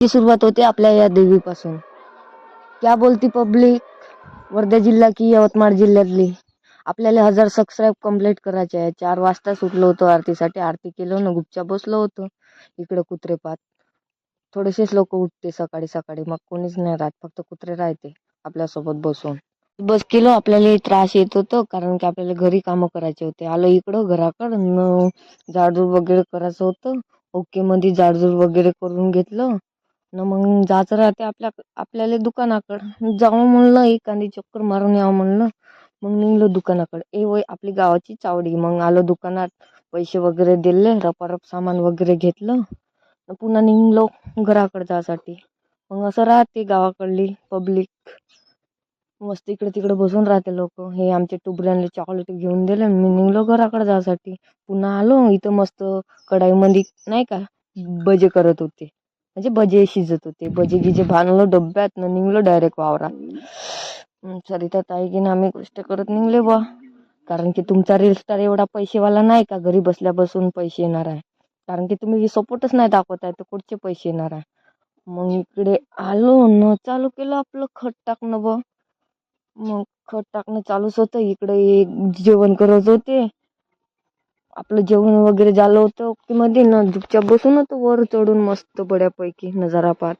ती सुरुवात होते आपल्या या देवीपासून. क्या बोलती पब्लिक, वर्धा जिल्हा की यवतमाळ जिल्ह्यातली. आपल्याला 1000 सबस्क्राईब कंप्लीट करायचे आहे. 4 वाजता सुटलो होतो आरतीसाठी. आरती केलं ना, गुपचाप बसलो होतो इकडे कुत्रे पाहत. थोडेसेच लोक उठते सकाळी सकाळी, मग कोणीच नाही राहत, फक्त कुत्रे राहते आपल्यासोबत बसून. बस केलं. आपल्याला त्रास येत होतं कारण की आपल्याला घरी कामं करायचे होते. आलो इकडं घराकडं, झाडझूड वगैरे करायचं होतं. ओके मध्ये झाडझूड वगैरे करून घेतलं न, मग जायचं राहते आपल्याला दुकानाकडं. जाऊ म्हणलं, एखादी चक्कर मारून यावं म्हणलं. मग निघलो दुकानाकडे. वय आपली गावाची चावडी. मग आलो दुकानात, पैसे वगैरे दिले, रपारप सामान वगैरे घेतलं, पुन्हा निघलो घराकडे जायसाठी. मग असं राहते गावाकडली पब्लिक. मस्त इकडे तिकडे बसून राहते लोक. हे आमचे टुबऱ्यांना चॉकलेट घेऊन दिले, मी निघलो घराकडे जायसाठी. पुन्हा आलो इथं मस्त कढाईमध्ये नाही का भजे करत होते, म्हणजे भजे शिजत होते. भजे गिजे भाजलं डब्यात न, निघलो डायरेक्ट वावरात. सरिता ताई की ना आम्ही गोष्ट करत निघले बा, कारण की तुमचा रील स्टार एवढा पैसेवाला नाही का घरी बसल्या बसून पैसे येणार आहे. कारण की तुम्ही सपोर्टच नाही दाखवत आहे, तर कुठचे पैसे येणार आहे. मग इकडे आलो न, चालू केलं आपलं खत टाकणं बा. मग खत टाकणं चालूच होतं. इकडे जेवण करत होते. आपलं जेवण वगैरे झालं होतं की मध्ये न, चुपचाप बसून होतो वर चढून मस्त बड्यापैकी नजारा पाहत.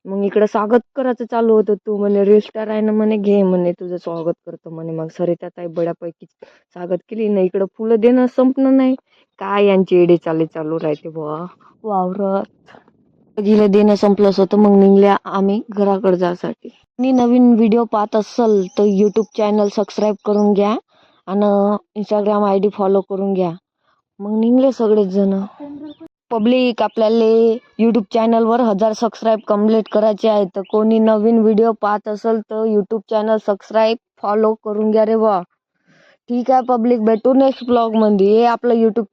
मग इकडे स्वागत करायचं चालू होतं. तू म्हणे रील स्टार आहे ना म्हणे, घे म्हणे तुझं स्वागत करतो म्हणे. मग सरिता ताई बड्यापैकी स्वागत केली ना. इकडं फुलं देणं संपलं नाही, काय यांचे एडे चालू राहते बुवा वावरात. गेलं देणं संपलंच होतं. मग निघल्या आम्ही घराकडे जायसाठी. मी नवीन व्हिडिओ पाहत असाल तर यूट्यूब चॅनल सबस्क्राईब करून घ्या आणि इंस्टाग्राम ID फॉलो करून घ्या. मग निघले सगळेच जण. पब्लिक, आपल्याला यूट्यूब चॅनलवर 1000 सबस्क्राईब कंप्लीट करायचे आहे. तर कोणी नवीन व्हिडिओ पाहत असेल तर यूट्यूब चॅनल सबस्क्राईब फॉलो करून घ्या रे बा. ठीक आहे पब्लिक, भेटू नेक्स्ट ब्लॉग मध्ये. हे आपलं यूट्यूब